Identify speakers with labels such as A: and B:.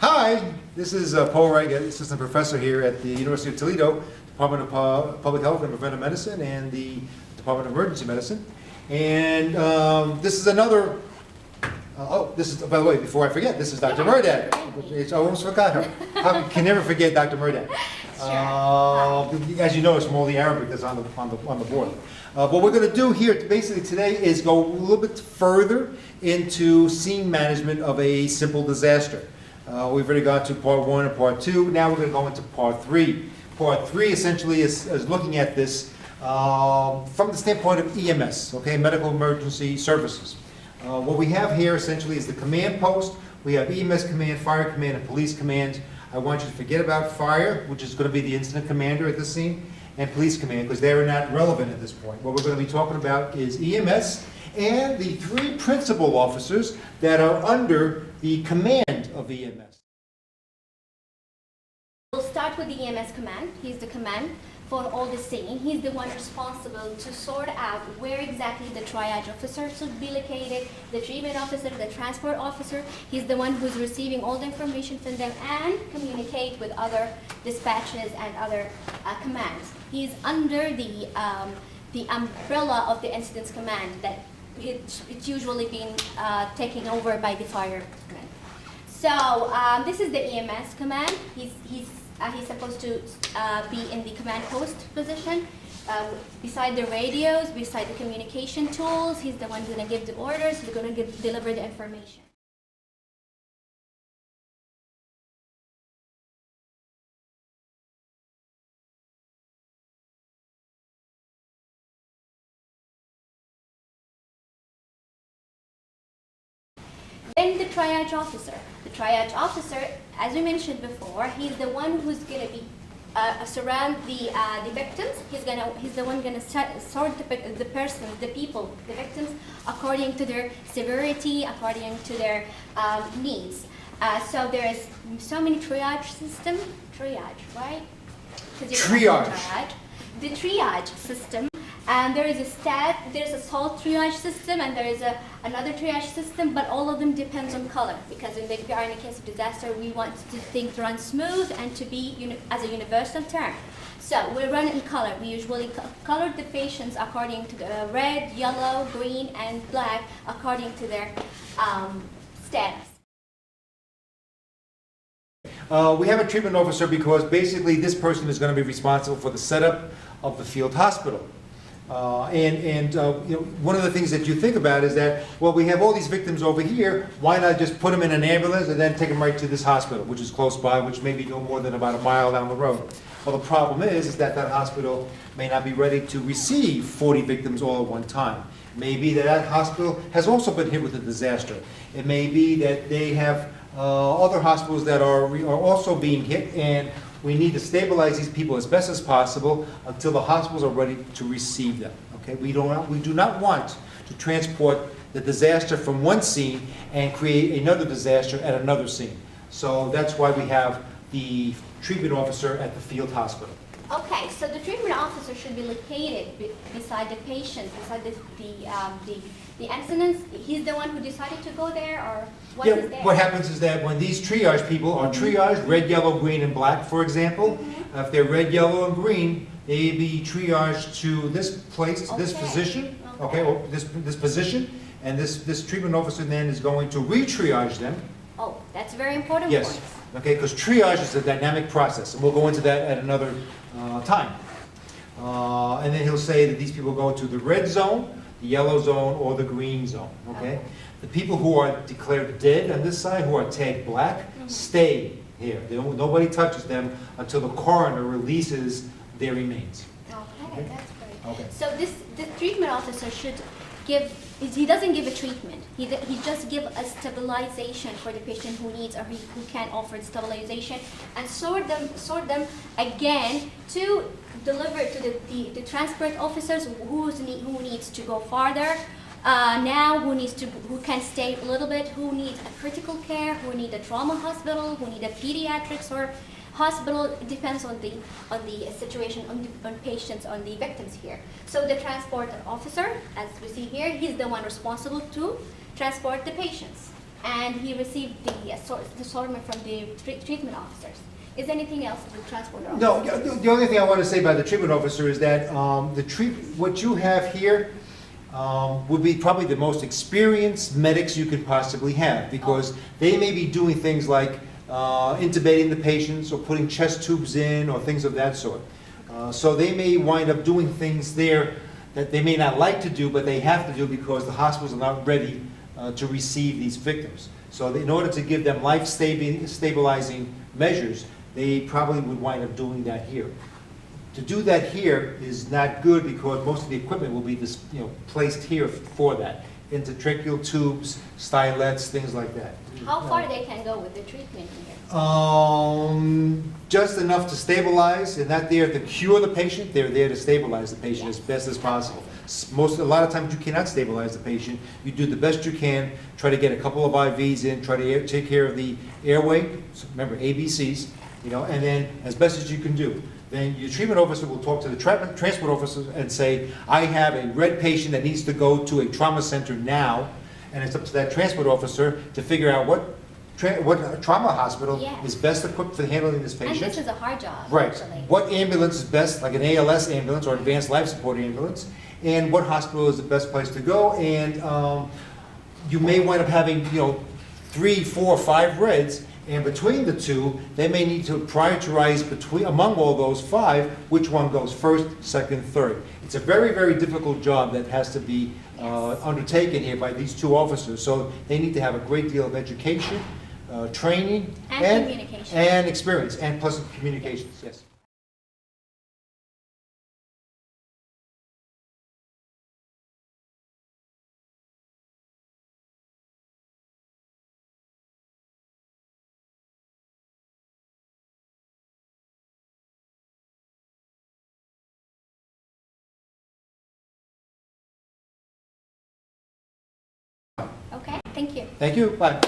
A: Hi, this is Paul Wright, assistant professor here at the University of Toledo, Department of Public Health and Preventive Medicine and the Department of Emergency Medicine. And this is another, this is, by the way, before I forget, this is Dr. Murdag. I almost forgot her. I can never forget Dr. Murdag. As you notice from all the Arabic that's on the board. What we're going to do here basically today is go a little bit further into scene management of a simple disaster. We've already gone to part 1 and part 2. Now we're going to go into part 3. Part 3 essentially is looking at this from the standpoint of EMS, okay, medical emergency services. What we have here essentially is the command post. We have EMS command, fire command, and police command. I want you to forget about fire, which is going to be the incident commander at this scene, and police command, because they are not relevant at this point. What we're going to be talking about is EMS and the 3 principal officers that are under the command of EMS.
B: We'll start with the EMS command. He's the command for all the scene. He's the one responsible to sort out where exactly the triage officer should be located, the treatment officer, the transport officer. He's the one who's receiving all the information from them and communicate with other dispatches and other commands. He's under the umbrella of the incidents command that it's usually been taken over by the firemen. So this is the EMS command. He's supposed to be in the command post position, beside the radios, beside the communication tools. He's the one who's going to give the orders. He's going to deliver the information. Then the triage officer. The triage officer, as we mentioned before, he's the one who's going to be surround the victims. He's the one going to sort the persons, the people, the victims, according to their severity, according to their needs. So there is so many triage system. Triage, right?
A: Triage.
B: The triage system. And there is there's a salt triage system, and there is another triage system, but all of them depends on color, because when we are in a case of disaster, we want things to run smooth and to be as a universal term. So we run in color. We usually color the patients according to the red, yellow, green, and black, according to their status.
A: We have a treatment officer because basically this person is going to be responsible for the setup of the field hospital. You know, one of the things that you think about is that, well, we have all these victims over here, why not just put them in an ambulance and then take them right to this hospital, which is close by, which may be no more than about a mile down the road. Well, the problem is that that hospital may not be ready to receive 40 victims all at one time. It may be that that hospital has also been hit with a disaster. It may be that they have other hospitals that are also being hit, and we need to stabilize these people as best as possible until the hospitals are ready to receive them. Okay? We do not want to transport the disaster from one scene and create another disaster at another scene. So that's why we have the treatment officer at the field hospital.
B: Okay, so the treatment officer should be located beside the patient, beside the incidents. He's the one who decided to go there, or what is there?
A: What happens is that when these triage people are triaged, red, yellow, green, and black, for example, if they're red, yellow, and green, they be triaged to this place, this position, or this position, and this treatment officer then is going to re-triage them.
B: Oh, that's a very important
A: Yes.
B: point.
A: Okay, because triage is a dynamic process, and we'll go into that at another time. And then he'll say that these people go to the red zone, the yellow zone, or the green zone. Okay? The people who are declared dead on this side, who are tagged black, stay here. Nobody touches them until the coroner releases their remains.
B: Okay, that's great.
A: Okay.
B: So the treatment officer should give. He doesn't give a treatment. He just gives a stabilization for the patient who needs, or who can offer stabilization, and sort them again to deliver to the transport officers who needs to go farther. Now who can stay a little bit, who needs a critical care, who need a trauma hospital, who need a pediatrics or hospital. It depends on the situation, on patients, on the victims here. So the transport officer, as we see here, he's the one responsible to transport the patients. and he received the assortment from the treatment officers. Is there anything else with the transport officer?
A: No, the only thing I want to say about the treatment officer is that what you have here would be probably the most experienced medics you could possibly have, because they may be doing things like intubating the patients or putting chest tubes in or things of that sort. So they may wind up doing things there that they may not like to do, but they have to do because the hospitals are not ready to receive these victims. So in order to give them life-stabilizing measures, they probably would wind up doing that here. To do that here is not good because most of the equipment will be placed here for that. Intratracheal tubes, stylets, things like that.
B: How far they can go with the treatment here?
A: Just enough to stabilize. They're not there to cure the patient, they're there to stabilize the patient as best as possible. A lot of times you cannot stabilize the patient. You do the best you can, try to get a couple of IVs in, try to take care of the airway, so remember ABCs, and then as best as you can do. Then your treatment officer will talk to the transport officer and say, I have a red patient that needs to go to a trauma center now, and it's up to that transport officer to figure out what trauma hospital is best equipped for handling this patient.
B: And this is a hard job,
A: right.
B: Actually.
A: What ambulance is best, like an ALS ambulance or advanced life support ambulance, and what hospital is the best place to go. And you may wind up having 3, 4, 5 reds, and between the two, they may need to prioritize among all those 5, which one goes first, second, third. It's a very, very difficult job that has to be undertaken here by these 2 officers. So they need to have a great deal of education, training,
B: and communication,
A: and experience, and plus communications. Yes.
B: Okay, thank you.
A: Thank you. Bye.